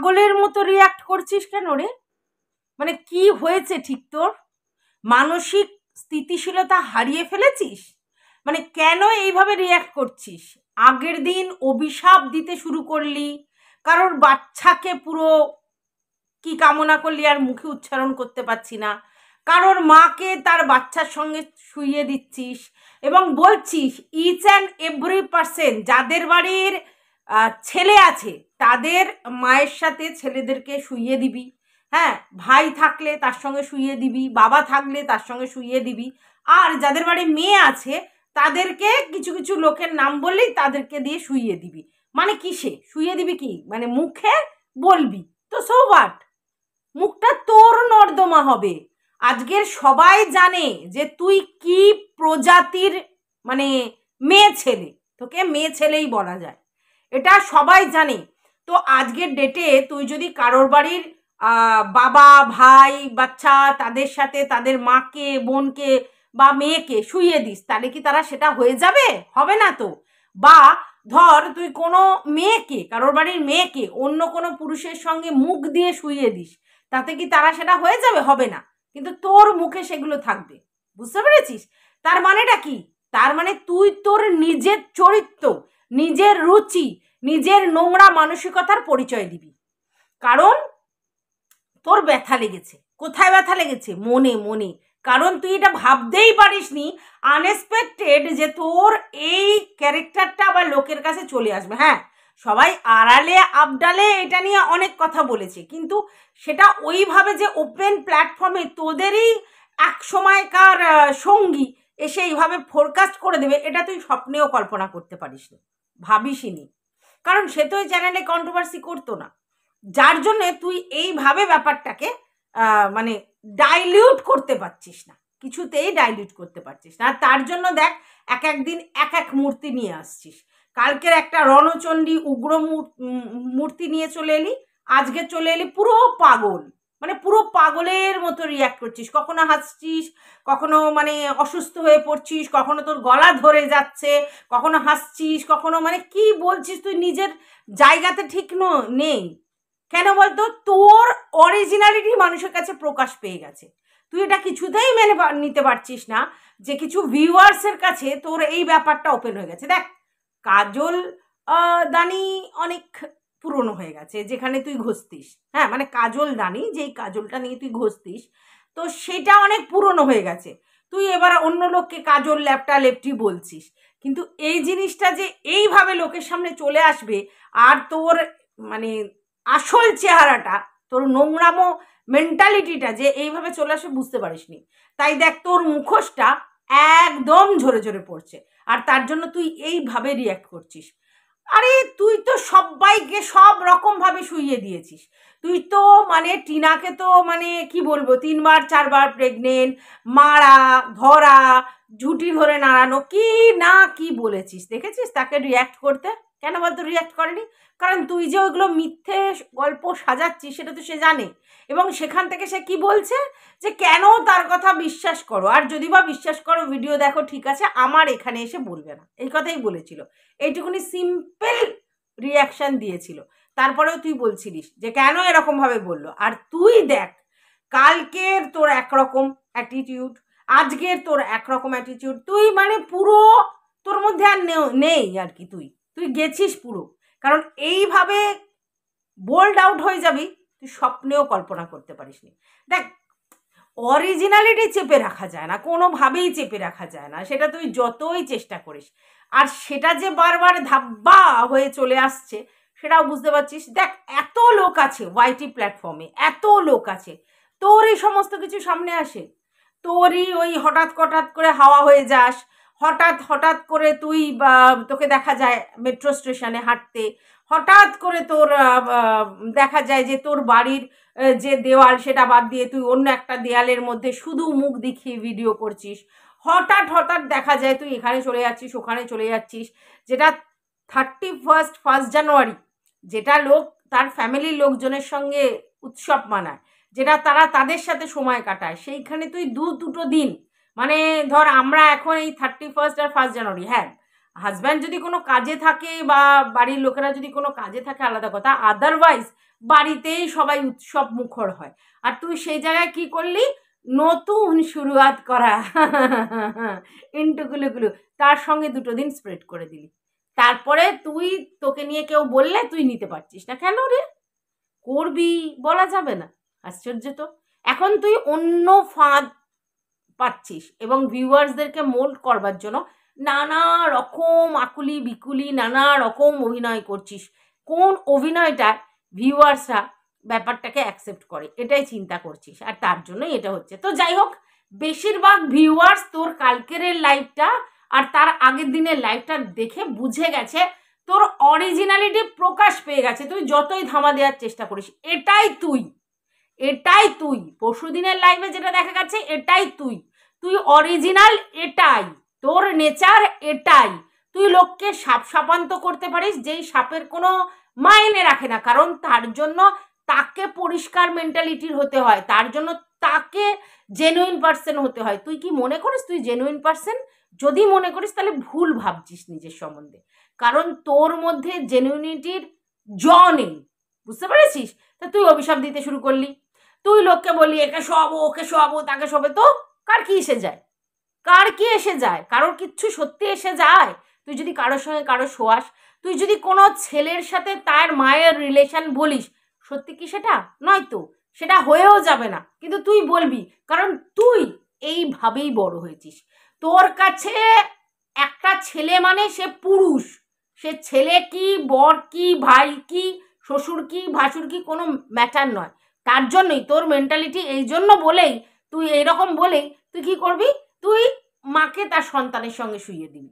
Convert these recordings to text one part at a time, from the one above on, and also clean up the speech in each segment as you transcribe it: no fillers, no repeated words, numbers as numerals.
পাগলের মতো রিয়াক্ট করছিস কেন রে? মানে কি হয়েছে ঠিক তোর? মানসিক স্থিতিশীলতা হারিয়ে ফেলেছিস? মানে কেন এইভাবে রিয়াক্ট করছিস? আগের দিন অভিশাপ দিতে শুরু করলি, কারোর বাচ্চাকে পুরো কি কামনা করলি আর মুখে উচ্চারণ করতে পারছি না, কারোর মাকে তার বাচ্চার সঙ্গে শুইয়ে দিচ্ছিস এবং বলছিস ইচ অ্যান্ড এভরি পার্সন যাদের বাড়ির ছেলে আছে তাদের মায়ের সাথে ছেলেদেরকে শুইয়ে দিবি। হ্যাঁ, ভাই থাকলে তার সঙ্গে শুইয়ে দিবি, বাবা থাকলে তার সঙ্গে শুইয়ে দিবি, আর যাদের বাড়ি মেয়ে আছে তাদেরকে কিছু কিছু লোকের নাম বললেই তাদেরকে দিয়ে শুইয়ে দিবি। মানে কিসে শুইয়ে দিবি? কি মানে মুখে বলবি তো সো হোয়াট, মুখটা তোর নর্দমা হবে। আজকের সবাই জানে যে তুই কি প্রজাতির মানে মেয়ে ছেলে, তোকে মেয়ে ছেলেই বলা যায়, এটা সবাই জানে। তো আজকের ডেটে তুই যদি কারোর বাড়ির বাবা ভাই বাচ্চা তাদের সাথে তাদের মাকে বোনকে বা মেয়েকে শুইয়ে দিস, তাহলে কি তারা সেটা হয়ে যাবে? হবে না তো। বা ধর তুই কোনো মেয়েকে, কারোর বাড়ির মেয়েকে অন্য কোনো পুরুষের সঙ্গে মুখ দিয়ে শুইয়ে দিস, তাতে কি তারা সেটা হয়ে যাবে? হবে না। কিন্তু তোর মুখে সেগুলো থাকবে। বুঝতে পেরেছিস? তার মানেটা কি? তার মানে তুই তোর নিজের চরিত্র, নিজের রুচি, নিজের নোংরা মানসিকতার পরিচয় দিবি। কারণ তোর ব্যথা লেগেছে। কোথায় ব্যথা লেগেছে? মনে মনে। কারণ তুই এটা ভাবতেই পারিসনি আনএক্সপেক্টেড যে তোর এই ক্যারেক্টারটা আবার লোকের কাছে চলে আসবে। হ্যাঁ, সবাই আড়ালে আবডালে এটা নিয়ে অনেক কথা বলেছে, কিন্তু সেটা ওইভাবে যে ওপেন প্ল্যাটফর্মে তোদেরই এক সময়কার সঙ্গী এসে এইভাবে ফোরকাস্ট করে দেবে, এটা তুই স্বপ্নেও কল্পনা করতে পারিসনি, ভাবিসনি। কারণ সে তো ওই চ্যানেলে কন্ট্রোভার্সি করতো না, যার জন্যে তুই এইভাবে ব্যাপারটাকে মানে ডাইলিউট করতে পারছিস না, কিছুতেই ডাইলিউট করতে পারছিস না। আর তার জন্য দেখ এক একদিন এক এক মূর্তি নিয়ে আসছিস। কালকের একটা রণচণ্ডী উগ্র মূর্তি নিয়ে চলে এলি, আজকে চলে এলি পুরো পাগল, মানে পুরো পাগলের মতো রিয়াক্ট করছিস। কখনো হাসছিস, কখনো মানে অসুস্থ হয়ে পড়ছিস, কখনো তোর গলা ধরে যাচ্ছে, কখনো হাসছিস, কখনো মানে কি বলছিস তুই নিজের জায়গাতে ঠিক নেই। কেন বলতো? তোর অরিজিনালিটি মানুষের কাছে প্রকাশ পেয়ে গেছে। তুই এটা কিছুতেই মেনে নিতে পারছিস না যে কিছু ভিউয়ার্সের কাছে তোর এই ব্যাপারটা ওপেন হয়ে গেছে। দেখ, কাজল দানি অনেক পুরনো হয়ে গেছে, যেখানে তুই ঘষতিস, হ্যাঁ মানে কাজল দানি, যেই কাজলটা নিয়ে তুই ঘষতিস, তো সেটা অনেক পুরনো হয়ে গেছে। তুই এবার অন্য লোককে কাজল ল্যাপটা লেপটি বলছিস, কিন্তু এই জিনিসটা যে এইভাবে লোকের সামনে চলে আসবে আর তোর মানে আসল চেহারাটা, তোর নোংরামো মেন্টালিটিটা যে এইভাবে চলে আসে বুঝতে পারিসনি। তাই দেখ তোর মুখোশটা একদম ঝরে ঝরে পড়ছে, আর তার জন্য তুই এইভাবে রিয়াক্ট করছিস। আরে তুই তো সবাইকে সব রকমভাবে শুইয়ে দিয়েছিস। তুই তো মানে টিনাকে তো মানে কি বলবো 3বার 4বার প্রেগনেন্ট, মারা ধরা, ঝুঁটি ধরে নাড়ানো, কি না কি বলেছিস, দেখেছিস তাকে রিয়াক্ট করতে? কেন বলতো রিয়াক্ট করেনি? কারণ তুই যে ওইগুলো মিথ্যে গল্প সাজাচ্ছিস সেটা তো সে জানে, এবং সেখান থেকে সে কি বলছে যে কেন তার কথা বিশ্বাস করো, আর যদি বা বিশ্বাস করো ভিডিও দেখো ঠিক আছে, আমার এখানে এসে বলবে না, এই কথাই বলেছিল। এইটুকুনি সিম্পল রিয়াকশান দিয়েছিল। তারপরেও তুই বলছিলিস যে কেন এরকমভাবে বললো। আর তুই দেখ, কালকের তোর একরকম অ্যাটিটিউড, আজকের তোর একরকম অ্যাটিটিউড, তুই মানে পুরো তোর মধ্যে আর নেই আর কি, তুই গেছিস পুরো। কারণ এইভাবে বোল্ড আউট হয়ে যাবি তুই স্বপ্নেও কল্পনা করতে পারিসনি। দেখ, অরিজিনালিটি চেপে রাখা যায় না, কোনোভাবেই চেপে রাখা যায় না, সেটা তুই যতই চেষ্টা করিস। আর সেটা যে বারবার ধাব্বা হয়ে চলে আসছে সেটাও বুঝতে পারছিস। দেখ, এত লোক আছে ওয়াইটি প্ল্যাটফর্মে, এত লোক আছে, তোর এই সমস্ত কিছু সামনে আসে, তোরই ওই হঠাৎ করে হাওয়া হয়ে যাস, হঠাৎ করে তুই তোকে দেখা যায় মেট্রো স্টেশনে হাঁটতে, হঠাৎ করে তোর দেখা যায় যে তোর বাড়ির যে দেওয়াল সেটা বাদ দিয়ে তুই অন্য একটা দেয়ালের মধ্যে শুধু মুখ দেখিয়ে ভিডিও করছিস, হঠাৎ দেখা যায় তুই এখানে চলে যাচ্ছিস ওখানে চলে যাচ্ছিস, যেটা 1 জানুয়ারি যেটা লোক তার ফ্যামিলির লোকজনের সঙ্গে উৎসব মানায়, যেটা তারা তাদের সাথে সময় কাটায়, সেইখানে তুই দুটো দিন মানে ধর আমরা এখন এই 31 আর 1 জানুয়ারি, হ্যাঁ হাজব্যান্ড যদি কোনো কাজে থাকে বা বাড়ির লোকেরা যদি কোনো কাজে থাকে আলাদা কথা, আদারওয়াইজ বাড়িতেই সবাই উৎসব মুখর হয়, আর তুই সেই জায়গায় কি করলি, নতুন শুরুয়াত করা ইন্টুগুলুগুলু তার সঙ্গে 2 দিন স্প্রেড করে দিলি। তারপরে তোকে নিয়ে কেউ বললে তুই নিতে পারছিস না, কেন রে? করবি, বলা যাবে না। আশ্চর্য তো। এখন তুই অন্য ফাঁদ পাচ্ছিস এবং ভিউয়ার্সদেরকে মোল্ড করবার জন্য নানা রকম আকুলি বিকুলি নানা রকম অভিনয় করছিস। কোন অভিনয়টা ভিউয়ার্সরা ব্যাপারটাকে অ্যাকসেপ্ট করে, এটাই চিন্তা করছিস, আর তার জন্যই এটা হচ্ছে। তো যাই হোক, বেশিরভাগ ভিউয়ার্স তোর কালকের লাইভটা আর তার আগের দিনের লাইভটা দেখে বুঝে গেছে তোর অরিজিনালিটি প্রকাশ পেয়ে গেছে। তুই যতই ধামা দেওয়ার চেষ্টা করিস, এটাই তুই পরশুদিনের লাইভে যেটা দেখা গেছে এটাই তুই অরিজিনাল, এটাই তোর নেচার, এটাই। তুই লোককে সাপ সাপান্ত করতে পারিস, যেই সাপের কোনো মাইনে রাখে না, কারণ তার জন্য তাকে পরিষ্কার মেন্টালিটির হতে হয়, তার জন্য তাকে জেনুইন পার্সন হতে হয়। তুই কি মনে করিস তুই জেনুইন পার্সন? যদি মনে করিস তাহলে ভুল ভাবছিস নিজের সম্বন্ধে, কারণ তোর মধ্যে জেনুইনিটির নেই, বুঝতে পেরেছিস? তা তুই অভিশাপ দিতে শুরু করলি, তুই লোককে বললি একে শোয়াবো ওকে শোয়াবো তাকে শোবে, তো কার কি এসে যায়? কারোর কিচ্ছু সত্যি এসে যায়? তুই যদি কারোর সঙ্গে কারো শোয়াস, তুই যদি কোনো ছেলের সাথে তার মায়ের রিলেশন বলিস, সত্যি কি সেটা? নয় তো, সেটা হয়েও যাবে না, কিন্তু তুই বলবি, কারণ তুই এইভাবেই বড় হয়েছিস। তোর কাছে একটা ছেলে মানে সে পুরুষ, সে ছেলে কি, বর কি, ভাই কি, শ্বশুর কি, ভাসুর কি, কোনো ম্যাটার নয়। তার জন্যই তোর মেন্টালিটি, এই জন্য বলেই তুই এইরকম বলেই তুই কি করবি, তুই মাকে তার সন্তানের সঙ্গে শুইয়ে দিবি,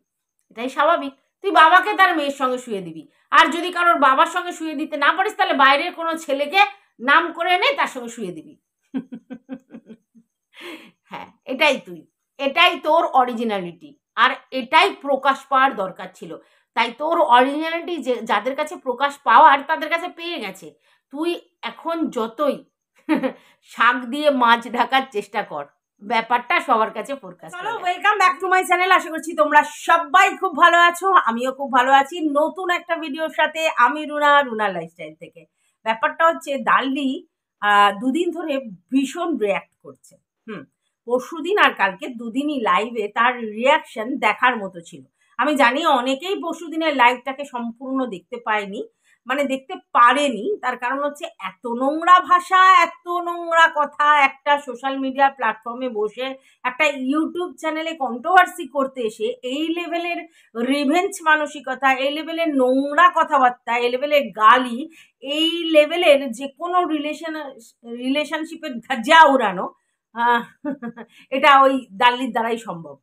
এটাই স্বাভাবিক। তুই বাবাকে তার মেয়ের সঙ্গে শুয়ে দিবি, আর যদি কারোর বাবার সঙ্গে শুয়ে দিতে না পারিস তাহলে বাইরের কোনো ছেলেকে নাম করে এনে তার সঙ্গে শুয়ে দিবি। হ্যাঁ, এটাই তোর অরিজিনালিটি, আর এটাই প্রকাশ পাওয়ার দরকার ছিল। তাই তোর অরিজিনালিটি যে যাদের কাছে প্রকাশ পাওয়ার তাদের কাছে পেয়ে গেছে। তুই এখন যতই শাক দিয়ে মাছ ঢাকার চেষ্টা কর, ব্যাপারটা সবার কাছে প্রকাশ। চলো, welcome back to my channel. আশা করছি তোমরা সবাই খুব ভালো আছো, আমিও খুব ভালো আছি। নতুন একটা ভিডিওর সাথে আমি রুনা লাইফস্টাইল থেকে। ব্যাপারটা হচ্ছে ডাললি 2 দিন ধরে ভীষণ রিয়াক্ট করছে। পরশুদিন আর কালকে 2 দিনই লাইভে তার রিয়াকশন দেখার মতো ছিল। আমি জানি অনেকেই পরশুদিনের লাইভটাকে সম্পূর্ণ দেখতে পায়নি, মানে দেখতে পারেনি। তার কারণ হচ্ছে এত নোংরা ভাষা, এত নোংরা কথা একটা সোশ্যাল মিডিয়া প্ল্যাটফর্মে বসে একটা ইউটিউব চ্যানেলে কন্ট্রোভার্সি করতে এসে এই লেভেলের রিভেঞ্জ মানসিকতা, এই লেভেলের নোংরা কথাবার্তা, এই লেভেলের গালি, এই লেভেলের যে কোনো রিলেশনশিপের ধাজ্জা উড়ানো, এটা ওই ডাল্লির দ্বারাই সম্ভব।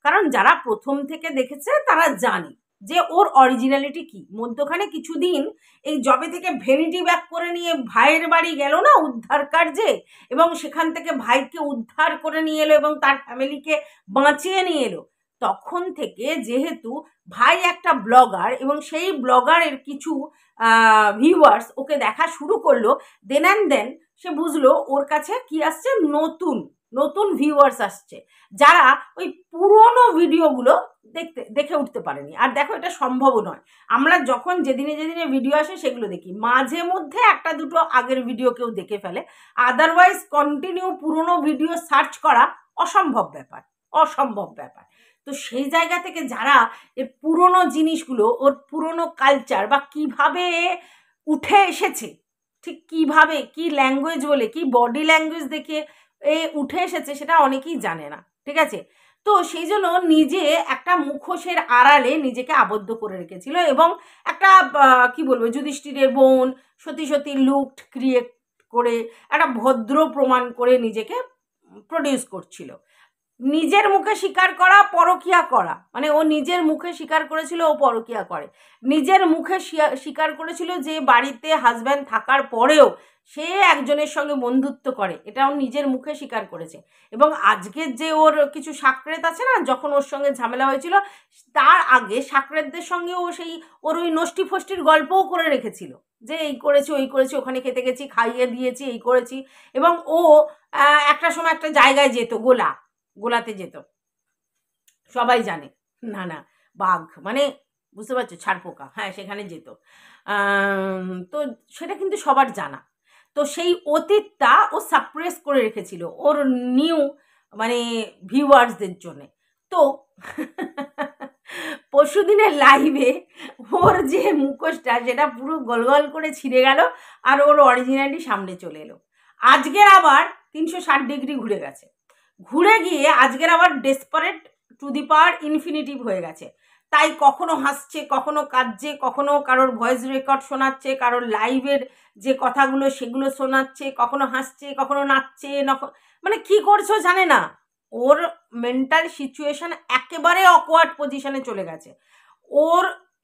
কারণ যারা প্রথম থেকে দেখেছে তারা জানে যে ওর অরিজিনালিটি কি। মধ্যখানে কিছুদিন এই জবে থেকে ভ্যানিটি ব্যাক করে নিয়ে ভাইয়ের বাড়ি গেল না উদ্ধার কার্যে, এবং সেখান থেকে ভাইকে উদ্ধার করে নিয়ে এলো এবং তার ফ্যামিলিকে বাঁচিয়ে নিয়ে এলো, তখন থেকে যেহেতু ভাই একটা ব্লগার এবং সেই ব্লগারের কিছু ভিউয়ার্স ওকে দেখা শুরু করলো, দেন সে বুঝলো ওর কাছে কি আসছে, নতুন ভিউয়ার্স আসছে, যারা ওই পুরনো ভিডিওগুলো দেখে উঠতে পারেনি। আর দেখো, এটা সম্ভবও নয়। আমরা যখন যেদিনে ভিডিও আসে সেগুলো দেখি, মাঝে মধ্যে 1-2 আগের ভিডিও কেউ দেখে ফেলে, আদারওয়াইজ কন্টিনিউ পুরনো ভিডিও সার্চ করা অসম্ভব ব্যাপার। তো সেই জায়গা থেকে যারা এর পুরনো জিনিসগুলো, ওর পুরনো কালচার বা কিভাবে উঠে এসেছে, ঠিক কিভাবে, কি ল্যাঙ্গুয়েজ বলে, কি বডি ল্যাঙ্গুয়েজ দেখে উঠে এসেছে, সেটা অনেকেই জানে না, ঠিক আছে? তো সেই জন্য নিজে একটা মুখোশের আড়ালে নিজেকে আবদ্ধ করে রেখেছিল এবং একটা কি বলবো, যুধিষ্ঠিরের বোন সতী লুক ক্রিয়েট করে একটা ভদ্র প্রমাণ করে নিজেকে প্রডিউস করছিল। নিজের মুখে স্বীকার করা পরকিয়া করা, মানে ও নিজের মুখে স্বীকার করেছিল ও পরকিয়া করে, নিজের মুখে স্বীকার করেছিল যে বাড়িতে হাজব্যান্ড থাকার পরেও সে একজনের সঙ্গে বন্ধুত্ব করে, এটা ও নিজের মুখে স্বীকার করেছে। এবং আজকের যে ওর কিছু সাকরেত আছে না, যখন ওর সঙ্গে ঝামেলা হয়েছিল তার আগে সাকরেতদের সঙ্গে ও সেই ওর ওই নষ্টি ফষ্টির গল্পও করে রেখেছিল, যে এই করেছি ওই করেছি, ওখানে খেতে গেছি, খাইয়ে দিয়েছি, এই করেছি। এবং ও একটা সময় একটা জায়গায় যেত, গোলাতে যেত, সবাই জানে, না বাঘ মানে বুঝতে পারছো, ছারপোকা, হ্যাঁ সেখানে যেত। তো সেটা কিন্তু সবার জানা। তো সেই অতীতটা ও সাপ্রেস করে রেখেছিল ওর নিউ মানে ভিউয়ার্সদের জন্য। তো পরশুদিনের লাইভে ওর যে মুখোশটা সেটা পুরো গলগল করে ছিঁড়ে গেল, আর ওর অরিজিনালি সামনে চলে এলো। আজকের আবার 360 ডিগ্রি ঘুরে গেছে, ঘুরে গিয়ে আজকের আবার desperate to the power infinitive হয়ে গেছে। তাই কখনো হাসছে, কখনো কাঁদছে, কখনো কারোর ভয়েস রেকর্ড শোনাচ্ছে, কারোর লাইভের যে কথাগুলো সেগুলো শোনাচ্ছে, কখনো হাসছে, কখনো নাচছে, মানে কি করছো জানে না। ওর মেন্টাল সিচুয়েশন একেবারে অকওয়ার্ড পজিশনে চলে গেছে। ওর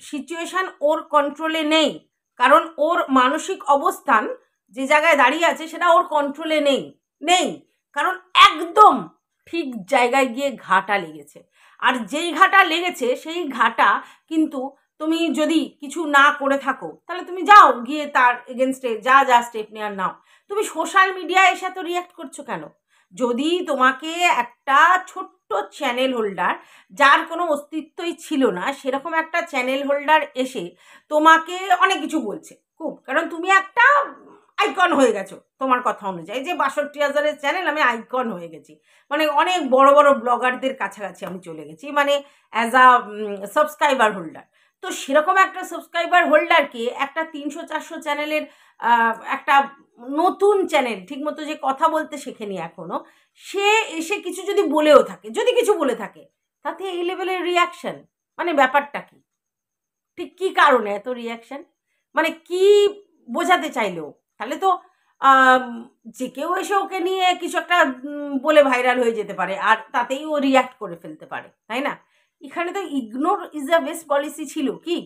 সিচুয়েশন ওর কন্ট্রোলে নেই, কারণ ওর মানসিক অবস্থান যে জায়গায় দাঁড়িয়ে আছে সেটা ওর কন্ট্রোলে নেই নেই কারণ একদম ঠিক জায়গায় গিয়ে ঘাটা লেগেছে। আর যেই ঘাটা লেগেছে সেই ঘাটা কিন্তু তুমি যদি কিছু না করে থাকো তাহলে তুমি যাও গিয়ে তার এগেনস্টে যা যা স্টেপ নেওয়ার নাও। তুমি সোশ্যাল মিডিয়ায় এসে তো রিয়াক্ট করছো কেন? যদি তোমাকে একটা ছোট্ট চ্যানেল হোল্ডার, যার কোনো অস্তিত্বই ছিল না, সেরকম একটা চ্যানেল হোল্ডার এসে তোমাকে অনেক কিছু বলছে খুব, কারণ তুমি একটা আইকন হয়ে গেছো তোমার কথা অনুযায়ী, যে 62,000-এর চ্যানেল, আমি আইকন হয়ে গেছি, মানে অনেক বড় বড় ব্লগারদের কাছাকাছি আমি চলে গেছি, মানে অ্যাজ আ সাবস্ক্রাইবার হোল্ডার। তো সেরকম একটা সাবস্ক্রাইবার হোল্ডারকে একটা 300-400 চ্যানেলের একটা নতুন চ্যানেল ঠিকমতো যে কথা বলতে শেখেনি এখনো, সে এসে কিছু যদি বলেও থাকে, যদি কিছু বলে থাকে, তাতে এই লেভেলের রিয়াকশন, মানে ব্যাপারটা কি? ঠিক কি কারণে এত রিয়াকশন? মানে কি বোঝাতে চাইলো? তাহলে তো যে কেউ এসে ওকে নিয়ে কিছু একটা বলে ভাইরাল হয়ে যেতে পারে, আর তাতেই ও রিয়াক্ট করে ফেলতে পারে, তাই না? এখানে তো ignore is the best policy ছিল। কি,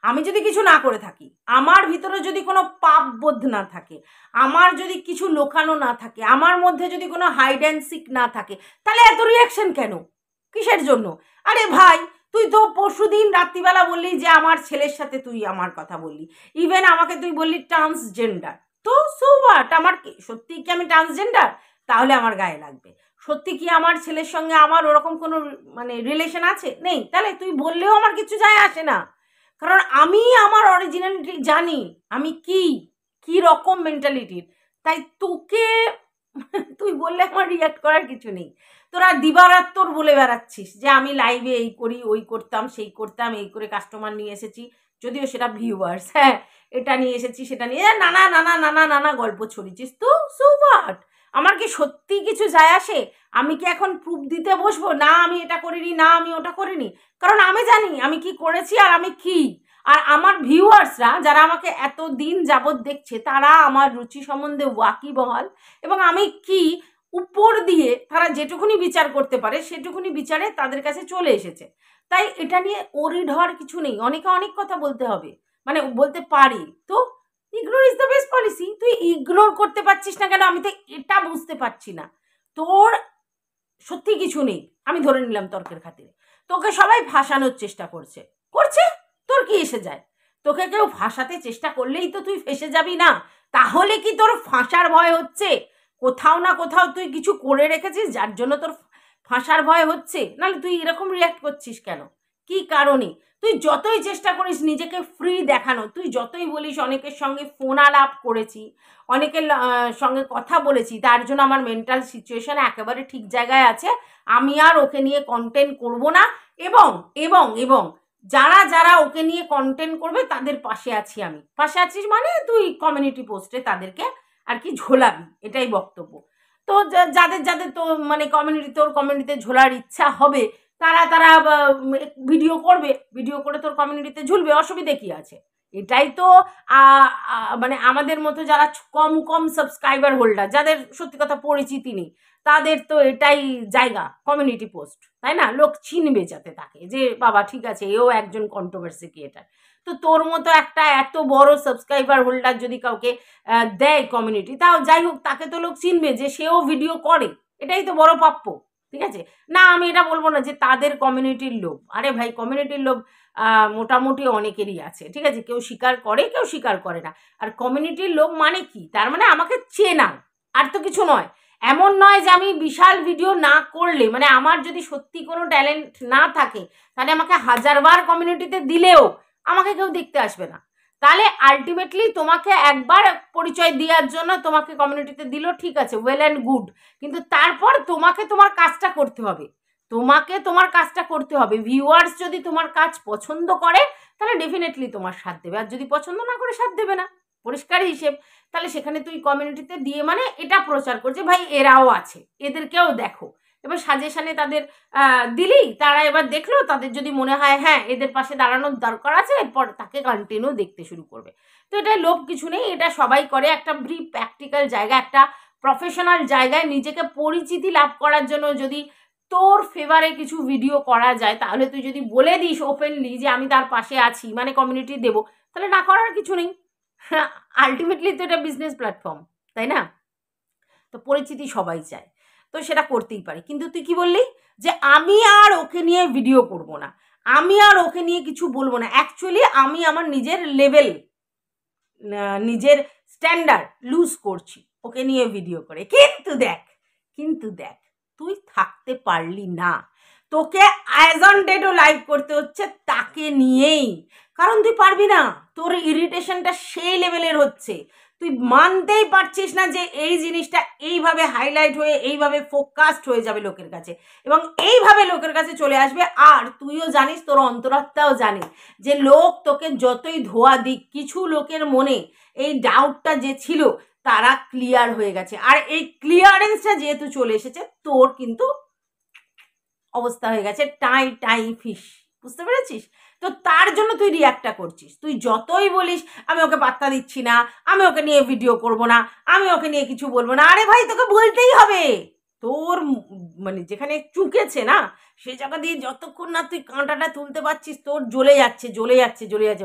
আমি যদি কিছু না করে থাকি, আমার ভিতরে যদি কোনো পাপ বোধ না থাকে, আমার যদি কিছু লোকানো না থাকে, আমার মধ্যে যদি কোনো হাইড অ্যান্ড সিক না থাকে, তাহলে এত রিয়াকশন কেন? কিসের জন্য? আরে ভাই, তুই তো পরশুদিন রাত্রিবেলা বললি যে আমার ছেলের সাথে তুই আমার কথা বললি, ইভেন আমাকে তুই বললি ট্রান্সজেন্ডার। তো সো হোয়াট? আমার কি সত্যি কি আমি ট্রান্সজেন্ডার? তাহলে আমার গায়ে লাগবে। সত্যি কি আমার ছেলের সঙ্গে আমার ওরকম কোনো মানে রিলেশন আছে? নেই। তাহলে তুই বললেও আমার কিছু যায় আসে না, কারণ আমি আমার অরিজিনালিটি জানি, আমি কি কি রকম মেন্টালিটির। তাই তোকে তুই বললে আমার রিয়াক্ট করার কিছু নেই। তোরা দিবারাত্তর বলে বেড়াচ্ছিস যে আমি লাইভে এই করি, ওই করতাম, সেই করতাম, এই করে কাস্টমার নিয়ে এসেছি, যদিও সেটা ভিউয়ার্স, হ্যাঁ, এটা নিয়ে এসেছি, সেটা নিয়ে নানা নানা নানা নানা গল্প ছড়িয়েছিস। তো সো হোয়াট? আমার কি সত্যি কিছু যায় আসে? আমি কি এখন প্রুফ দিতে বসবো না আমি এটা করিনি, না আমি ওটা করিনি? কারণ আমি জানি আমি কি করেছি আর আমি কি। আর আমার ভিউয়ার্সরা যারা আমাকে এত দিন যাবৎ দেখছে, তারা আমার রুচি সম্বন্ধে ওয়াকিবহাল, এবং আমি কি উপর দিয়ে তারা যেটুকুনি বিচার করতে পারে সেটুকুনি বিচারে তাদের কাছে চলে এসেছে। তাই এটা নিয়ে ওরিড হওয়ার কিছু নেই। অনেকে অনেক কথা বলতে হবে, মানে বলতে পারি। তো ignore is the best policy. তুই ইগনোর করতে পারছিস না কেন? আমি তো এটা বুঝতে পারছি না। তোর সত্যি কিছু নেই, আমি ধরে নিলাম তর্কের খাতিরে। তোকে সবাই ফাঁসানোর চেষ্টা করছে, তোর কি এসে যায়? তোকে কেউ ফাঁসাতে চেষ্টা করলেই তো তুই ফেঁসে যাবি না? তাহলে কি তোর ফাঁসার ভয় হচ্ছে? কোথাও না কোথাও তুই কিছু করে রেখেছিস যার জন্য তোর ফাঁসার ভয় হচ্ছে? নাহলে তুই এরকম রিয়াক্ট করছিস কেন? কি কারণে? তুই যতই চেষ্টা করিস নিজেকে ফ্রি দেখানো, তুই যতই বলিস অনেকের সঙ্গে ফোন আলাপ করেছি, অনেকের সঙ্গে কথা বলেছি, তার জন্য আমার মেন্টাল সিচুয়েশন একেবারে ঠিক জায়গায় আছে, আমি আর ওকে নিয়ে কন্টেন্ট করব না, এবং এবং এবং যারা যারা ওকে নিয়ে কন্টেন্ট করবে তাদের পাশে আছি আমি। পাশে আছিস মানে তুই কমিউনিটি পোস্টে তাদেরকে আর কি ঝোলাবি, এটাই বক্তব্য। তো যাদের যাদের তো মানে তোর কমিউনিটিতে ঝোলার ইচ্ছা হবে, তারা তারা ভিডিও করবে, ভিডিও করে তোর কমিউনিটিতে ঝুলবে, অসুবিধে কি আছে? এটাই তো মানে আমাদের মতো যারা কম কম সাবস্ক্রাইবার হোল্ডার, যাদের সত্যি কথা পরিচিতি নেই, তাদের তো এটাই জায়গা, কমিউনিটি পোস্ট, তাই না? লোক চিনবে যাতে তাকে, যে বাবা ঠিক আছে এও একজন কন্ট্রোভার্সি ক্রিয়েটার। তো তোর মতো একটা এত বড় সাবস্ক্রাইবার হোল্ডার যদি কাউকে দেয় কমিউনিটি, তাও যাই হোক, তাকে তো লোক চিনবে যে সেও ভিডিও করে, এটাই তো বড় প্রাপ্য। ঠিক আছে? না আমি এটা বলবো না যে তাদের কমিউনিটির লোভ। আরে ভাই, কমিউনিটির লোভ মোটামুটি অনেকেরই আছে, ঠিক আছে? কেউ স্বীকার করে, কেউ স্বীকার করে না। আর কমিউনিটির লোভ মানে কি? তার মানে আমাকে চেনা, আর তো কিছু নয়। এমন নয় যে আমি বিশাল ভিডিও না করলে, মানে আমার যদি সত্যি কোনো ট্যালেন্ট না থাকে তাহলে আমাকে হাজারবার কমিউনিটিতে দিলেও আমাকে কেউ দেখতে আসবে না। তাহলে আলটিমেটলি তোমাকে একবার পরিচয় দেওয়ার জন্য তোমাকে কমিউনিটিতে দিল, ঠিক আছে, ওয়েল অ্যান্ড গুড, কিন্তু তারপর তোমাকে তোমার কাজটা করতে হবে, তোমাকে তোমার কাজটা করতে হবে। ভিউয়ার্স যদি তোমার কাজ পছন্দ করে তাহলে ডেফিনেটলি তোমার সাথ দেবে, আর যদি পছন্দ না করে সাথ দেবে না, পরিষ্কার হিসেব। তাহলে সেখানে তুই কমিউনিটিতে দিয়ে মানে এটা প্রচার করছে ভাই এরাও আছে, এদেরকেও দেখো। এবার সাজেশানে তাদের দিলি, তারা এবার দেখলো, তাদের যদি মনে হয় হ্যাঁ এদের পাশে দাঁড়ানোর দরকার আছে, এরপর তাকে কন্টিনিউ দেখতে শুরু করবে। তো এটা লোভ কিছু নেই, এটা সবাই করে। একটা প্র্যাকটিক্যাল জায়গা, একটা প্রফেশনাল জায়গায় নিজেকে পরিচিতি লাভ করার জন্য যদি তোর ফেভারে কিছু ভিডিও করা যায়, তাহলে তুই যদি বলে দিস ওপেনলি যে আমি তার পাশে আছি, মানে কমিউনিটি দেবো, তাহলে না করার কিছু নেই। আলটিমেটলি তো এটা বিজনেস প্ল্যাটফর্ম, তাই না? তো পরিচিতি সবাই চায়, তো সেটা করতেই পারে। কিন্তু তুই কি বললি যে আমি আর ওকে নিয়ে ভিডিও করব না, আমি আর ওকে নিয়ে কিছু বলবো না। অ্যাকচুয়ালি আমি আমার নিজের লেভেল, নিজের স্ট্যান্ডার্ড লুজ করছি ওকে নিয়ে ভিডিও করে। কিন্তু দেখ তুই থাকতে পারলি না, তোকে অ্যাজ অন ডেটও লাইভ করতে হচ্ছে তাকে নিয়েই, কারণ তুই পারবি না, তোর ইরিটেশনটা সেই লেভেলের হচ্ছে, তুই মানতেই পারছিস না যে এই জিনিসটা এইভাবে হাইলাইট হয়ে এইভাবে ফোকাসড হয়ে যাবে লোকের কাছে, এবং এইভাবে লোকের কাছে চলে আসবে। আর তুইও জানিস, তোর অন্তরাত্মাও জানে যে লোক তোকে যতই ধোয়া দিক, কিছু লোকের মনে এই ডাউটটা যে ছিল তারা ক্লিয়ার হয়ে গেছে, আর এই ক্লিয়ারেন্সটা যেহেতু চলে এসেছে, তোর কিন্তু অবস্থা হয়ে গেছে টাই ফিশ, বুঝতে পেরেছিস? তো তার জন্য তুই রিয়াক্টটা করছিস। তুই যতই বলিস আমি ওকে পাত্তা দিচ্ছি না, আমি ওকে নিয়ে ভিডিও করব না, আমি ওকে নিয়ে কিছু বলবো না, আরে ভাই তোকে বলতেই হবে। তোর মানে যেখানে চুকেছে না, সে জায়গা দিয়ে যতক্ষণ না তুই কাঁটাটা তুলতে পারছিস, তোর জ্বলে যাচ্ছে,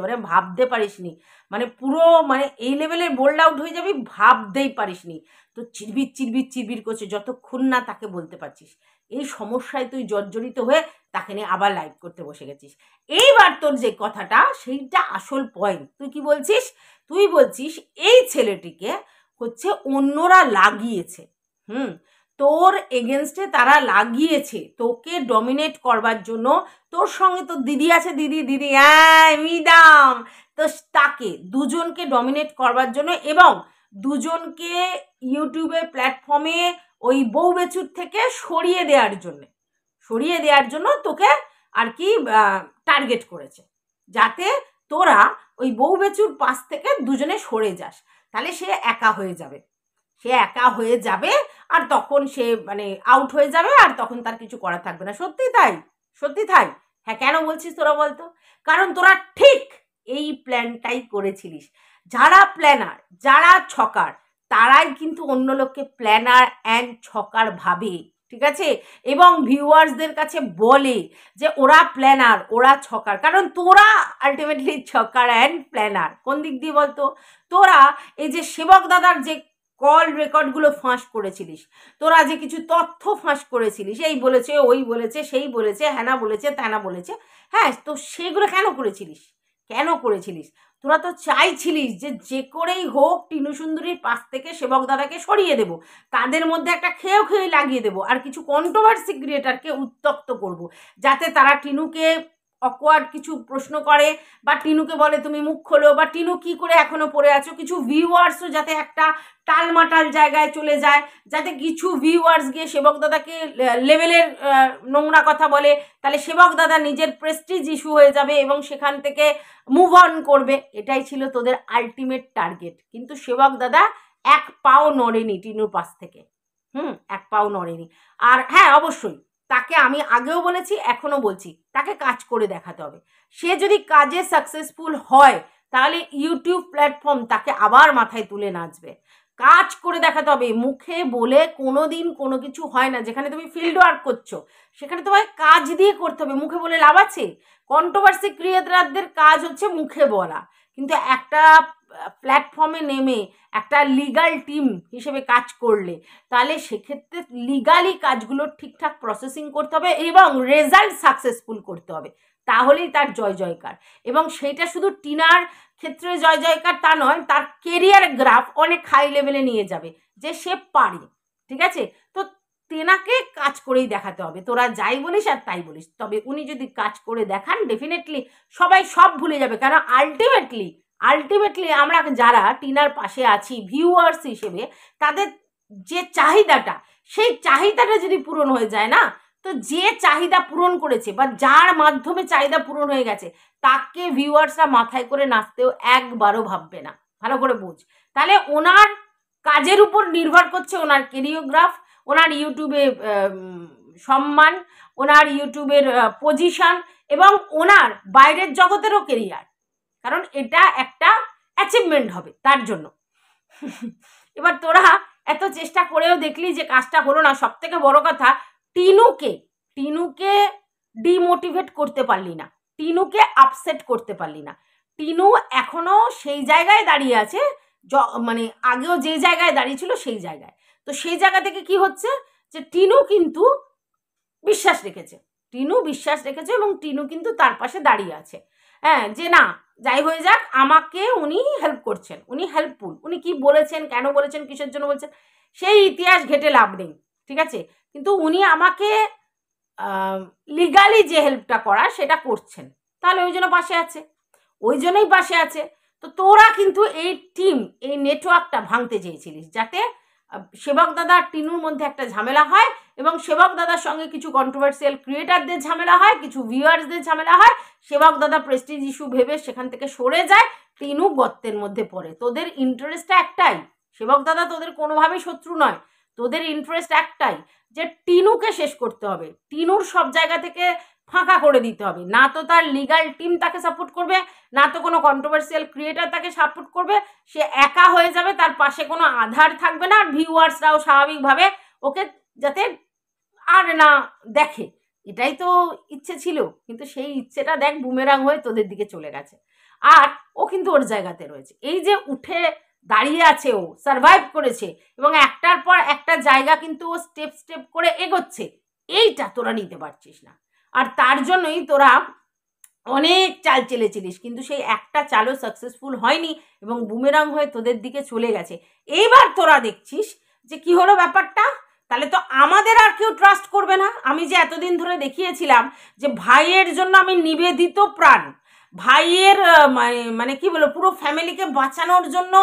মানে ভাবতে পারিস নি, মানে পুরো মানে এই লেভেলের বোল্ড আউট হয়ে যাবি, ভাবতেই পারিস নি। তো চিরবির করছে যতক্ষণ না তাকে বলতে পারছিস। এই সমস্যায় তুই জর্জরিত হয়ে তাকে নিয়ে আবার লাইভ করতে বসে গেছিস। এইবার তোর যে কথাটা, সেইটা আসল পয়েন্ট। তুই কি বলছিস? তুই বলছিস এই ছেলেটিকে হচ্ছে অন্যরা লাগিয়েছে, তোর এগেনস্টে তারা লাগিয়েছে তোকে ডমিনেট করবার জন্য। তোর সঙ্গে তোর দিদি আছে, দিদি মিদাম, তো তাকে দুজনকে ডমিনেট করবার জন্য এবং দুজনকে ইউটিউবের প্ল্যাটফর্মে ওই বউ বেচুর থেকে সরিয়ে দেওয়ার জন্য তোকে আর কি টার্গেট করেছে, যাতে তোরা ওই বউ বেচুর পাশ থেকে দুজনে সরে যাস, তাহলে সে একা হয়ে যাবে, আর তখন সে মানে আউট হয়ে যাবে, আর তখন তার কিছু করা থাকবে না। সত্যি তাই। হ্যাঁ, কেন বলছিস তোরা বলতো? কারণ তোরা ঠিক এই প্ল্যানটাই করেছিলিস। যারা প্ল্যানার, যারা ছকার, তারাই কিন্তু অন্য লোককে প্ল্যানার অ্যান্ড ছকার ভাবে, ঠিক আছে? এবং ভিউয়ার্সদের কাছে বলে যে ওরা প্ল্যানার, ওরা ছকার, কারণ তোরা আলটিমেটলি ছকার অ্যান্ড প্ল্যানার। কোন দিক দিয়ে বলতো? তোরা এই যে সেবক দাদার যে কল রেকর্ডগুলো ফাঁস করেছিলিস, তোরা যে কিছু তথ্য ফাঁস করেছিলিস, এই বলেছে, ওই বলেছে, সেই বলেছে, হ্যানা বলেছে, ত্যানা বলেছে, হ্যাঁ, তো সেগুলো কেন করেছিলিস? তোরা তো চাইছিলিস যে করেই হোক টিনু সুন্দরীর পাশ থেকে সেবক দাদাকে সরিয়ে দেব, তাদের মধ্যে একটা খেয়ে লাগিয়ে দেব, আর কিছু কন্ট্রোভার্সি ক্রিয়েটারকে উত্তক্ত করব, যাতে তারা টিনুকে অকওয়ার্ড কিছু প্রশ্ন করে, বা টিনুকে বলে তুমি মুখ খোলো, বা টিনু কি করে এখনো পড়ে আছো, কিছু ভিউয়ার্সও যাতে একটা টালমাটাল জায়গায় চলে যায়, যাতে কিছু ভিউয়ার্স গিয়ে সেবক দাদাকে লেভেলের নোংরা কথা বলে, তাহলে সেবক দাদা নিজের প্রেস্টিজ ইস্যু হয়ে যাবে এবং সেখান থেকে মুভ অন করবে। এটাই ছিল তোদের আলটিমেট টার্গেট। কিন্তু সেবক দাদা এক পাও নড়েনি টিনুর পাশ থেকে, এক পাও নড়েনি। আর হ্যাঁ, অবশ্যই তাকে আমি আগেও বলেছি, এখনো বলছি, তাকে কাজ করে দেখাতে হবে। সে যদি কাজে সাকসেসফুল হয় তাহলে ইউটিউব প্ল্যাটফর্ম তাকে আবার মাথায় তুলে নাচবে। কাজ করে দেখাতে হবে, মুখে বলে কোনো দিন কোনো কিছু হয় না। যেখানে তুমি ফিল্ড ওয়ার্ক করছো সেখানে তোমায় কাজ দিয়ে করতে হবে, মুখে বলে লাভ আছে? কন্ট্রোভার্সি ক্রিয়েটরদের কাজ হচ্ছে মুখে বলা, কিন্তু একটা প্ল্যাটফর্মে নেমে একটা লিগাল টিম হিসেবে কাজ করলে তাহলে সেক্ষেত্রে লিগালি কাজগুলো ঠিকঠাক প্রসেসিং করতে হবে এবং রেজাল্ট সাকসেসফুল করতে হবে, তাহলেই তার জয় জয়কার। এবং সেইটা শুধু টিনার ক্ষেত্রে জয় জয়কার তা নয়, তার কেরিয়ার গ্রাফ অনেক হাই লেভেলে নিয়ে যাবে, যে সে পারে, ঠিক আছে? তো তেনাকে কাজ করেই দেখাতে হবে, তোরা যাই বলিস আর তাই বলিস, তবে উনি যদি কাজ করে দেখান ডেফিনেটলি সবাই সব ভুলে যাবে। কারণ আলটিমেটলি আমরা যারা টিনার পাশে আছি ভিউয়ার্স হিসেবে, তাদের যে চাহিদাটা, সেই চাহিদাটা যদি পূরণ হয়ে যায় না, তো যে চাহিদা পূরণ করেছে বা যার মাধ্যমে চাহিদা পূরণ হয়ে গেছে, তাকে ভিউয়ার্সরা মাথায় করে নাচতেও একবারও ভাববে না। ভালো করে বুঝ। তাহলে ওনার কাজের উপর নির্ভর করছে ওনার কেরিওগ্রাফ, ওনার ইউটিউবে সম্মান, ওনার ইউটিউবের পজিশন এবং ওনার বাইরের জগতেরও কেরিয়ার, কারণ এটা একটা অ্যাচিভমেন্ট হবে তার জন্য। এবার তোরা এত চেষ্টা করেও দেখলি যে কাজটা হলো না। সব থেকে বড় কথা, টিনুকে ডিমোটিভেট করতে পারলি না, টিনুকে আপসেট করতে পারলি না। টিনু এখনো সেই জায়গায় দাঁড়িয়ে আছে, মানে আগেও যে জায়গায় দাঁড়িয়ে ছিল সেই জায়গায়। তো সেই জায়গা থেকে কি হচ্ছে যে টিনু কিন্তু বিশ্বাস রেখেছে এবং টিনু কিন্তু তার পাশে দাঁড়িয়ে আছে। হ্যাঁ, যে না যাই হয়ে যাক, আমাকে উনি হেল্প করছেন, উনি হেল্পফুল, উনি কি বলেছেন, কেন বলেছেন, কিসের জন্য বলছেন, সেই ইতিহাস ঘেটে লাভ নেই, ঠিক আছে? কিন্তু উনি আমাকে লিগালি যে হেল্পটা করা সেটা করছেন, তাহলে ওই জন্যই পাশে আছে। তো তোরা কিন্তু এই টিম, এই নেটওয়ার্কটা ভাঙতে চেয়েছিলিস, যাতে সেবক দাদা আর টিনুর মধ্যে একটা ঝামেলা হয় এবং সেবক দাদার সঙ্গে কিছু কন্ট্রোভার্সিয়াল ক্রিয়েটারদের ঝামেলা হয়, কিছু ভিউয়ার্সদের ঝামেলা হয়, সেবক দাদা প্রেস্টিজ ইস্যু ভেবে সেখান থেকে সরে যায়, টিনু গর্তের মধ্যে পড়ে। তোদের ইন্টারেস্টটা একটাই, সেবক দাদা তোদের কোনোভাবেই শত্রু নয়, তোদের ইন্টারেস্ট একটাই যে টিনুকে শেষ করতে হবে, টিনুর সব জায়গা থেকে ফাঁকা করে দিতে হবে। না তো তার লিগাল টিম তাকে সাপোর্ট করবে, না তো কোনো কন্ট্রোভার্সিয়াল ক্রিয়েটার তাকে সাপোর্ট করবে, সে একা হয়ে যাবে, তার পাশে কোনো আধার থাকবে না, আর ভিউয়ার্সরাও স্বাভাবিকভাবে ওকে যাতে আর না দেখে, এটাই তো ইচ্ছে ছিল। কিন্তু সেই ইচ্ছেটা দেখ বুমেরাং হয়ে তোদের দিকে চলে গেছে, আর ও কিন্তু ওর জায়গাতে রয়েছে। এই যে উঠে দাঁড়িয়ে আছে, ও সারভাইভ করেছে এবং একটার পর একটা জায়গা কিন্তু ও স্টেপ করে এগোচ্ছে, এইটা তোরা নিতে পারছিস না। আর তার জন্যই তোরা অনেক চাল চেলেছিলিস, কিন্তু সেই একটা চালও সাকসেসফুল হয়নি এবং বুমেরাং হয়ে তোদের দিকে চলে গেছে। এইবার তোরা দেখছিস যে কি হলো ব্যাপারটা, তাহলে তো আমাদের আর কেউ ট্রাস্ট করবে না। আমি যে এতদিন ধরে দেখিয়েছিলাম যে ভাইয়ের জন্য আমি নিবেদিত প্রাণ, ভাইয়ের মানে কি বলো, পুরো ফ্যামিলিকে বাঁচানোর জন্য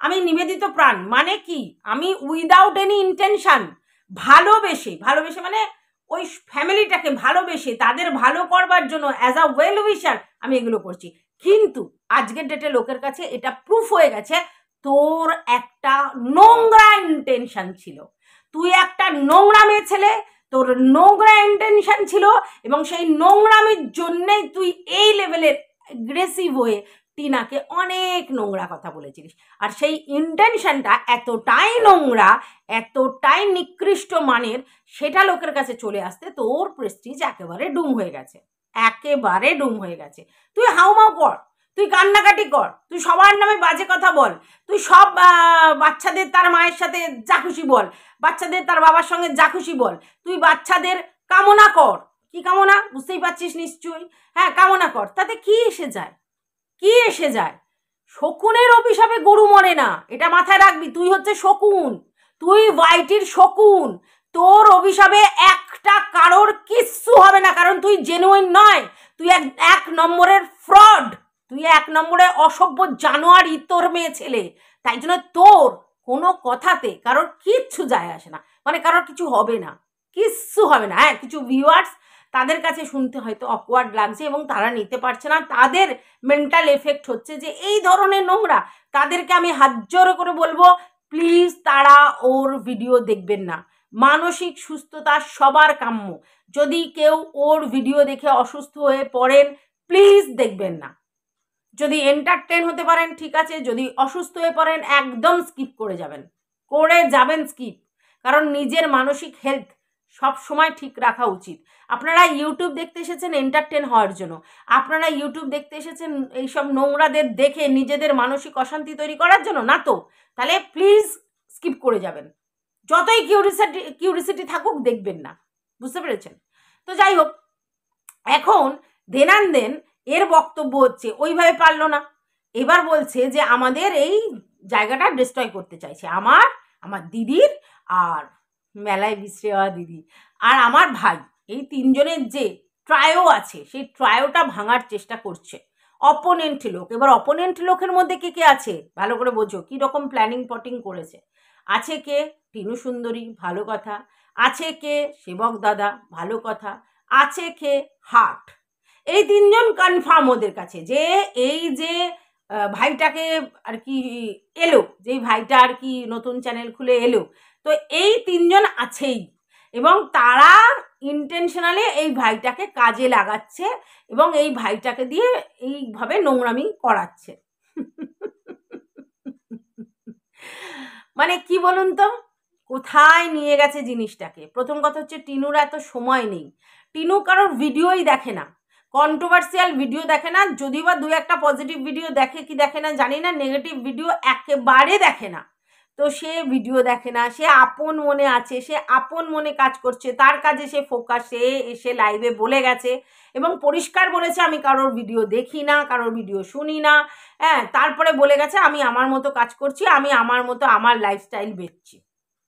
আমি নিবেদিত প্রাণ, মানে কি আমি উইদাউট এনি ইন্টেনশন ভালোবেসে মানে ওই ফ্যামিলিটাকে ভালোবেসে তাদের ভালো করবার জন্য অ্যাজ আ ওয়েল উইশার আমি এগুলো করছি। কিন্তু আজকের ডেটে লোকের কাছে এটা প্রুফ হয়ে গেছে তোর একটা নোংরা ইন্টেনশন ছিল, তুই একটা নোংরা মেয়ে ছেলে, তোর নোংরা ইন্টেনশন ছিল এবং সেই নোংরামের জন্যেই তুই এই লেভেলের অ্যাগ্রেসিভ হয়ে টিনাকে অনেক নোংরা কথা বলেছিলিস। আর সেই ইন্টেনশনটা এতটাই নোংরা, এতটাই নিকৃষ্ট মানের, সেটা লোকের কাছে চলে আসতে তোর প্রেস্টিজ একেবারে ডুম হয়ে গেছে। তুই হাউমাউ কর, তুই কান্নাকাটি কর, তুই সবার নামে বাজে কথা বল, তুই সব বাচ্চাদের তার মায়ের সাথে যা খুশি বল, বাচ্চাদের তার বাবার সঙ্গে যা খুশি বল, তুই বাচ্চাদের কামনা কর, কি কামনা বুঝতেই পারছিস নিশ্চয়ই, হ্যাঁ কামনা কর, তাতে কি এসে যায়? শকুনের অভিশাপে গরু মরে না, এটা মাথায় রাখবি। তুই হচ্ছে শকুন, তুই ওয়াইটির শকুন, তোর অভিশাপে একটা কারোর কিচ্ছু হবে না, কারণ তুই জেনুইন নয়, তুই এক নম্বরের ফ্রড, তুই এক নম্বরের অসভ্য জানোয়ার ইতর মেয়ে ছেলে। তাই জন্য তোর কোনো কথাতে কারোর কিচ্ছু যায় আসে না, মানে কারোর কিছু হবে না। হ্যাঁ, কিছু ভিউয়ার্স তাদের কাছে শুনতে হয়তো অকওয়ার্ড লাগছে এবং তারা নিতে পারছে না, তাদের মেন্টাল এফেক্ট হচ্ছে যে এই ধরনের নোংরা। তাদেরকে আমি হাত জোড় করে বলবো, প্লিজ তারা ওর ভিডিও দেখবেন না। মানসিক সুস্থতা সবার কাম্য, যদি কেউ ওর ভিডিও দেখে অসুস্থ হয়ে পড়েন প্লিজ দেখবেন না। যদি এন্টারটেন হতে পারেন ঠিক আছে, যদি অসুস্থ হয়ে পড়েন একদম স্কিপ করে যাবেন স্কিপ, কারণ নিজের মানসিক হেলথ সব সময় ঠিক রাখা উচিত। আপনারা ইউটিউব দেখতে এসেছেন এন্টারটেন হওয়ার জন্য, আপনারা ইউটিউব দেখতে এসেছেন এইসব নোংরাদের দেখে নিজেদের মানসিক অশান্তি তৈরি করার জন্য না তো? তাহলে প্লিজ স্কিপ করে যাবেন, যতই কিউরিসিটি থাকুক দেখবেন না, বুঝতে পেরেছেন? তো যাই হোক, এখন দেনানদেন এর বক্তব্য হচ্ছে ওইভাবে পারলো না, এবার বলছে যে আমাদের এই জায়গাটা ডিস্ট্রয় করতে চাইছে, আমার দিদির আর মেলায় বিশ্রে হওয়া দিদি আর আমার ভাই, এই তিনজনের যে ট্রায়ো আছে সেই ট্রায়োটা ভাঙার চেষ্টা করছে অপোনেন্ট লোক। এবার অপোনেন্ট লোকের মধ্যে কে কে আছে ভালো করে বোঝো, কি রকম প্ল্যানিং পটিং করেছে। আছে কে টিনু সুন্দরী, ভালো কথা। আছে কে সেবক দাদা, ভালো কথা। আছে কে হার্ট। এই তিনজন কনফার্ম ওদের কাছে যে এই যে ভাইটাকে আর কি এলো, যেই ভাইটা আর কি নতুন চ্যানেল খুলে এলো, তো এই তিনজন আছেই এবং তারা ইন্টেনশনালি এই ভাইটাকে কাজে লাগাচ্ছে এবং এই ভাইটাকে দিয়ে এইভাবে নোংরামি করাচ্ছে। মানে কি বলুন তো, কোথায় নিয়ে গেছে জিনিসটাকে। প্রথম কথা হচ্ছে টিনুর এত সময় নেই, টিনু কারোর ভিডিওই দেখে না, কন্ট্রোভার্সিয়াল ভিডিও দেখে না, যদিও বা দু একটা পজিটিভ ভিডিও দেখে কি দেখে না জানি না, নেগেটিভ ভিডিও একেবারে দেখে না। তো সে ভিডিও দেখে না, সে আপন মনে আছে, সে আপন মনে কাজ করছে, তার কাজে সে ফোকাস। সে এসে লাইভে বলে গেছে এবং পরিষ্কার বলেছে আমি কারোর ভিডিও দেখি না, কারোর ভিডিও শুনি না। হ্যাঁ, তারপরে বলে গেছে আমি আমার মতো কাজ করছি, আমি আমার মতো আমার লাইফস্টাইল বেচছি,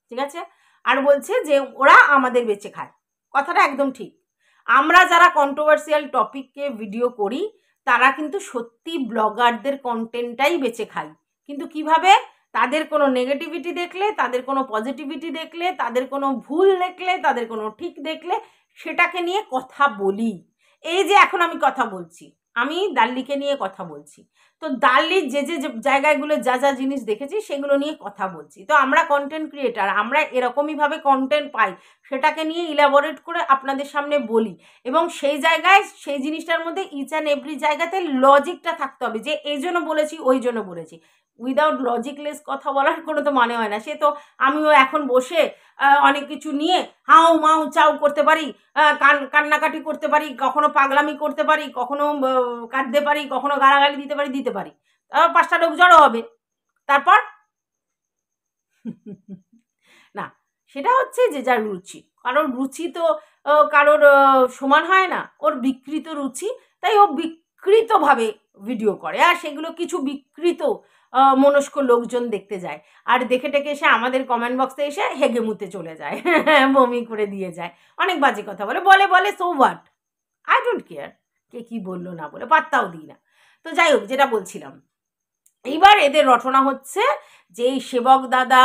ঠিক আছে। আর বলছে যে ওরা আমাদের বেচে খায়, কথাটা একদম ঠিক। আমরা যারা কন্ট্রোভার্সিয়াল টপিককে ভিডিও করি তারা কিন্তু সত্যি ব্লগারদের কন্টেন্টটাই বেচে খাই, কিন্তু কিভাবে, তাদের কোনো নেগেটিভিটি দেখলে, তাদের কোনো পজিটিভিটি দেখলে, তাদের কোনো ভুল দেখলে, তাদের কোনো ঠিক দেখলে সেটাকে নিয়ে কথা বলি। এই যে এখন আমি কথা বলছি, আমি দাল্লিকে নিয়ে কথা বলছি, তো দাল্লির যে যে জায়গাগুলো যা যা জিনিস দেখেছি সেগুলো নিয়ে কথা বলছি। তো আমরা কন্টেন্ট ক্রিয়েটার, আমরা এরকমইভাবে কন্টেন্ট পাই, সেটাকে নিয়ে ইলাবোরেট করে আপনাদের সামনে বলি এবং সেই জায়গায় সেই জিনিসটার মধ্যে ইচ অ্যান্ড এভরি জায়গাতে লজিকটা থাকতে হবে যে এই জন্য বলেছি ওই জন্য বলেছি। উইদাউট লজিকলেস কথা বলার কোনো তো মানে হয় না। সে তো আমিও এখন বসে অনেক কিছু নিয়ে হাউ মাউ চাউ করতে পারি, কান্নাকাটি করতে পারি, কখনো পাগলামি করতে পারি, কখনো কাঁদতে পারি, কখনো গালাগালি দিতে পারি। 5টা লোক জড়ো হবে, তারপর না, সেটা হচ্ছে যে যার রুচি। কারোর রুচি তো কারোর সমান হয় না, ওর বিকৃত রুচি, তাই ও বিকৃতভাবে ভিডিও করে আর সেগুলো কিছু বিকৃত মনস্ক লোকজন দেখতে যায় আর দেখে টেকে এসে আমাদের কমেন্ট বক্সে এসে হেগে মুতে চলে যায়, বমি করে দিয়ে যায়, অনেক বাজে কথা বলে বলে so what, I don't care কে কি বললো না বলে, পাত্তাও দিই না। তো যাই হোক, যেটা বলছিলাম, এইবার এদের রটনা হচ্ছে যে এই সেবক দাদা,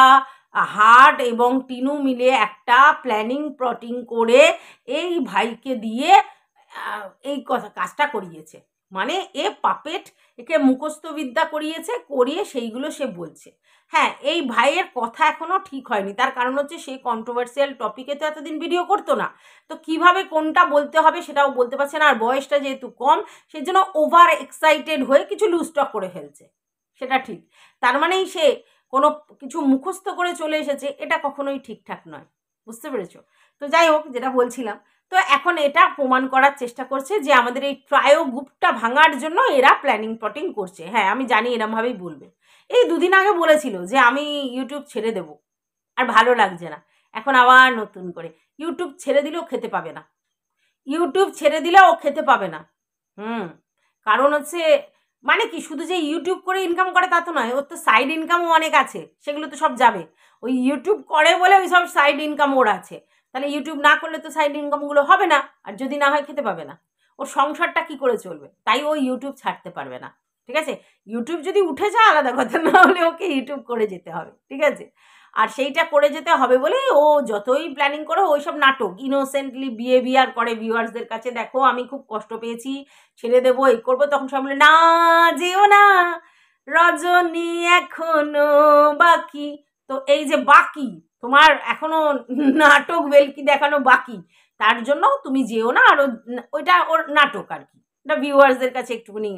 হার্ট এবং টিনু মিলে একটা প্ল্যানিং প্লটিং করে এই ভাইকে দিয়ে এই কথা কাজটা করিয়েছে। মানে এ পাপেট, একে মুখস্থ বিদ্যা করিয়েছে, করিয়ে সেইগুলো সে বলছে। হ্যাঁ, এই ভাইয়ের কথা এখনো ঠিক হয়নি, তার কারণ হচ্ছে সে কন্ট্রোভার্সিয়াল টপিকে তো এতদিন ভিডিও করতো না, তো কিভাবে কোনটা বলতে হবে সেটাও বলতে পারছে না, আর বয়সটা যেহেতু কম সেজন্য ওভার এক্সাইটেড হয়ে কিছু লুজটক করে ফেলছে, সেটা ঠিক। তার মানেই সে কোনো কিছু মুখস্থ করে চলে এসেছে, এটা কখনোই ঠিকঠাক নয়, বুঝতে পেরেছো? তো যাই হোক, যেটা বলছিলাম, তো এখন এটা প্রমাণ করার চেষ্টা করছে যে আমাদের এই ট্রায়ো গ্রুপটা ভাঙার জন্য এরা প্ল্যানিং প্লটিং করছে। হ্যাঁ, আমি জানি এরমভাবেই বলবে। এই 2 দিন আগে বলেছিল যে আমি ইউটিউব ছেড়ে দেব, আর ভালো লাগছে না, এখন আবার নতুন করে ইউটিউব ছেড়ে দিলেও খেতে পাবে না, ইউটিউব ছেড়ে দিলেও ও খেতে পাবে না। কারণ হচ্ছে, মানে কি, শুধু যে ইউটিউব করে ইনকাম করে তা তো নয়, ওর তো সাইড ইনকামও অনেক আছে, সেগুলো তো সব যাবে। ওই ইউটিউব করে বলে ওই সব সাইড ইনকাম ওর আছে, তাহলে ইউটিউব না করলে তো সাইড ইনকামগুলো হবে না, আর যদি না হয় খেতে পাবে না, ওর সংসারটা কি করে চলবে, তাই ও ইউটিউব ছাড়তে পারবে না, ঠিক আছে। ইউটিউব যদি উঠে যায় আলাদা কথা, না হলে ওকে ইউটিউব করে যেতে হবে, ঠিক আছে। আর সেইটা করে যেতে হবে বলে ও যতই প্ল্যানিং করে ওই সব নাটক ইনোসেন্টলি বিহেভিয়ার করে ভিউয়ার্সদের কাছে, দেখো আমি খুব কষ্ট পেয়েছি, ছেড়ে দেবো, এই করবো, তখন সব বলে না যেও না, রজনী এখনো বাকি। তো এই যে বাকি, তোমার এখনো নাটক বেলকি দেখানো বাকি, তার জন্য তুমি যেও না, আর ওইটা ওর নাটক আর কি, এটা ভিউয়ার্সদের কাছে একটুখানি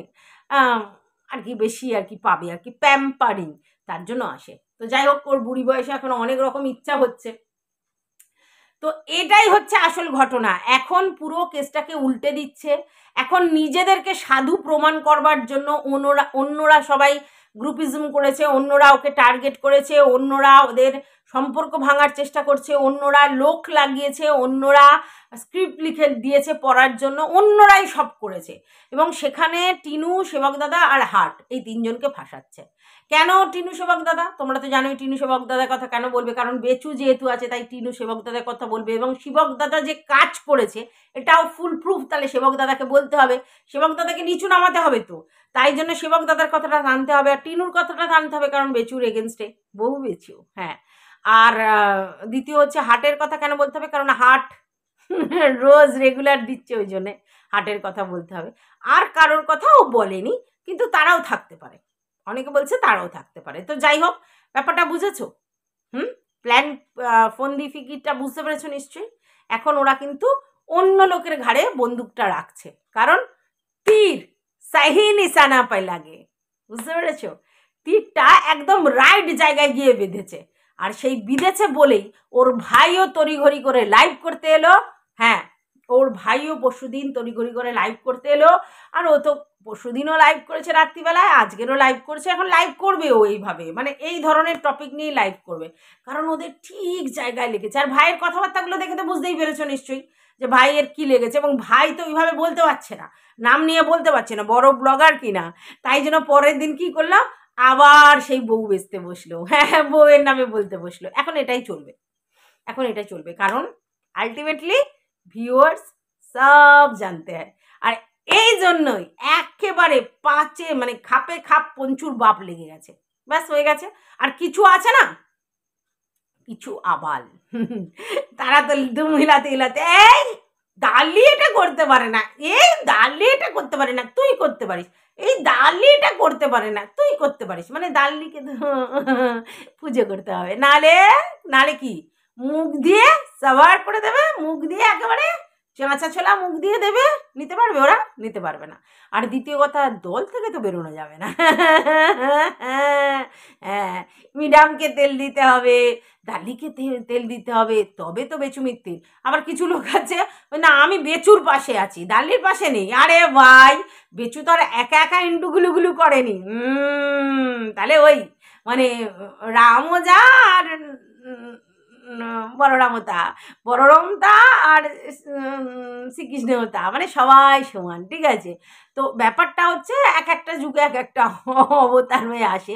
আর কি বেশি আর কি পাবে আর কি, প্যাম্পারিং, তার জন্য আসে। তো যাই হোক, ওর বুড়ি বয়সে এখন অনেক রকম ইচ্ছা হচ্ছে, তো এটাই হচ্ছে আসল ঘটনা। এখন পুরো কেসটাকে উল্টে দিচ্ছে, এখন নিজেদেরকে সাধু প্রমাণ করবার জন্য অন্যরা সবাই গ্রুপিজম করেছে, অন্যরা ওকে টার্গেট করেছে, অন্যরা ওদের সম্পর্ক ভাঙার চেষ্টা করছে, অন্যরা লোক লাগিয়েছে, অন্যরা স্ক্রিপ্ট লিখে দিয়েছে পড়ার জন্য, অন্যরাই সব করেছে এবং সেখানে টিনু, সেবক দাদা আর হার্ট এই 3জনকে ফাঁসাচ্ছে। কেন টিনু সেবক দাদা? তোমরা তো জানোই টিনু সেবক দাদার কথা কেন বলবে, কারণ বেচু যেহেতু আছে তাই টিনু সেবক দাদার কথা বলবে। এবং সেবক দাদা যে কাজ করেছে এটাও ফুল প্রুফ, তাহলে সেবক দাদাকে বলতে হবে, সেবক দাদাকে নিচু নামাতে হবে। তো তাই জন্য সেবক দাদার কথাটা টানতে হবে, আর টিনুর কথাটা টানতে হবে, কারণ বেচুর এগেনস্টে বহু বেচু। হ্যাঁ, আর দ্বিতীয় হচ্ছে হাটের কথা কেন বলতে হবে, কারণ হাট রোজ রেগুলার দিচ্ছে, ওই জন্যে হাটের কথা বলতে হবে। আর কারোর কথাও বলেনি, কিন্তু তারাও থাকতে পারে, অনেকে বলছে তারাও থাকতে পারে। তো যাই হোক, ব্যাপারটা বুঝেছো? প্ল্যান ফন্দি ফিকিরটা বুঝতে পেরেছো নিশ্চয়ই। এখন ওরা কিন্তু অন্য লোকের ঘাড়ে বন্দুকটা রাখছে, কারণ তীর সাহি নিশানা পায় লাগে, বুঝতে পেরেছো? তীরটা একদম রাইট জায়গায় গিয়ে বেঁধেছে, আর সেই বিঁধেছে বলেই ওর ভাইও তড়িঘড়ি করে লাইভ করতে এলো। হ্যাঁ, ওর ভাইও পরশুদিন তড়িঘড়ি করে লাইভ করতে এলো, আর ও তো পরশুদিনও লাইভ করেছে রাত্রিবেলায়, আজকেরও লাইভ করছে, এখন লাইভ করবে ও এইভাবে, মানে এই ধরনের টপিক নিয়েই লাইভ করবে, কারণ ওদের ঠিক জায়গায় লেগেছে। আর ভাইয়ের কথাবার্তাগুলো দেখে তো বুঝতেই পেরেছো নিশ্চয়ই যে ভাইয়ের কি লেগেছে, এবং ভাই তো ওইভাবে বলতে পারছে না, নাম নিয়ে বলতে পারছে না, বড় ব্লগার কিনা। তাই জন্য পরের দিন কি করলাম, আবার সেই বউ বেচতে বসলো। হ্যাঁ, বউয়ের নামে বলতে বসলো। এখন এটাই চলবে, এখন এটাই চলবে, কারণ আলটিমেটলি ভিউয়ার্স সব জানতে হয়। আর এই জন্যই একেবারে পাঁচে মানে খাপে খাপ পঞ্চুর বাপ লেগে গেছে, ব্যাস হয়ে গেছে। আর কিছু আছে না, কিছু আবাল, তারা তো দুম হিলাতে হিলাতে, এই দালি এটা করতে পারে না, এই দালি এটা করতে পারে না, তুই করতে পারিস, এই দালি এটা করতে পারে না, তুই করতে পারিস, মানে দাল্লিকে পুজো করতে হবে, নালে নালে কি মুখ দিয়ে সাবার করে দেবে, মুখ দিয়ে একেবারে চাঁচা ছোলা মুখ দিয়ে দেবে, নিতে পারবে ওরা? নিতে পারবে না। আর দ্বিতীয় কথা, দল থেকে তো বেরোনো যাবে না। হ্যাঁ, মিডামকে তেল দিতে হবে, দালিকে তেল দিতে হবে, তবে তো বেচু মিত্তির। আবার কিছু লোক আছে না, আমি বেচুর পাশে আছি, দালির পাশে নেই। আরে ভাই, বেচু তো আর একা একা ইন্টুগুলুগুলু করেনি। তাহলে ওই মানে রামও যা আর বলরামও তা, বলরামতা আর শ্রীকৃষ্ণও তা, মানে সবাই সমান, ঠিক আছে? তো ব্যাপারটা হচ্ছে এক একটা যুগে এক একটা অবতার হয়ে আসে।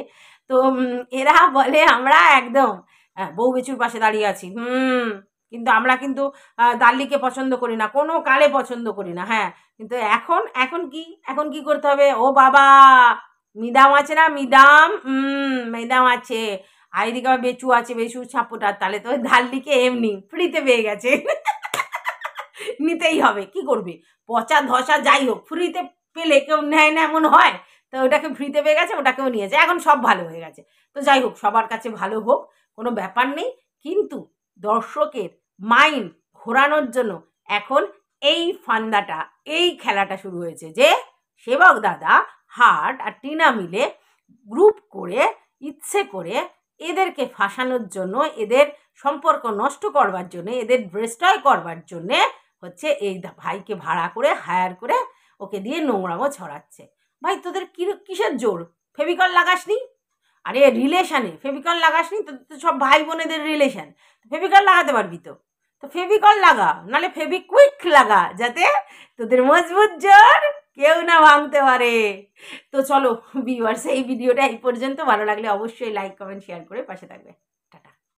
তো এরা বলে আমরা একদম বউ বেচুর পাশে দাঁড়িয়ে আছি, কিন্তু আমরা কিন্তু দাল্লিকে পছন্দ করি না, কোনো কালে পছন্দ করি না। হ্যাঁ, কিন্তু এখন এখন কি, এখন কি করতে হবে? ও বাবা, মিডাম আছে না, মিডাম, মিডাম আছে, আর এদিকে আবার বেচু আছে, বেচু ছাপোটার, তাহলে তো দাল্লিকে এমনি ফ্রিতে পেয়ে গেছে। নিতেই হবে, কি করবে? পচা ধসা যাই হোক, ফ্রিতে পেলে কেউ নেয় না এমন হয়? তো ওটাকে ফ্রিতে পেয়ে গেছে, ওটাকেও নিয়েছে, এখন সব ভালো হয়ে গেছে। তো যাই হোক, সবার কাছে ভালো হোক, কোনো ব্যাপার নেই। কিন্তু দর্শকের মাইন্ড ঘোরানোর জন্য এখন এই ফান্দাটা, এই খেলাটা শুরু হয়েছে, যে সেবক দাদা, হাট আর টিনা মিলে গ্রুপ করে ইচ্ছে করে এদেরকে ফাঁসানোর জন্য, এদের সম্পর্ক নষ্ট করবার জন্য, এদের ডিস্ট্রয় করবার জন্যে হচ্ছে এই ভাইকে ভাড়া করে হায়ার করে ওকে দিয়ে নোংরামো ছড়াচ্ছে। ভাই, তোদের কিসের জোর? ফেভিকল লাগাসনি? আরে রিলেশানে ফেভিকল লাগাসনি তো, সব ভাই বোনেদের রিলেশান, ফেভিকল লাগাতে পারবি তো? তো ফেভিকল লাগা, নাহলে ফেভিকুইক লাগা, যাতে তোদের মজবুত জোর কেউ না ভাঙতে পারে। তো চলো ভিউয়ার্স, এই ভিডিওটা এই পর্যন্ত। ভালো লাগলে অবশ্যই লাইক কমেন্ট শেয়ার করে পাশে থাকবে।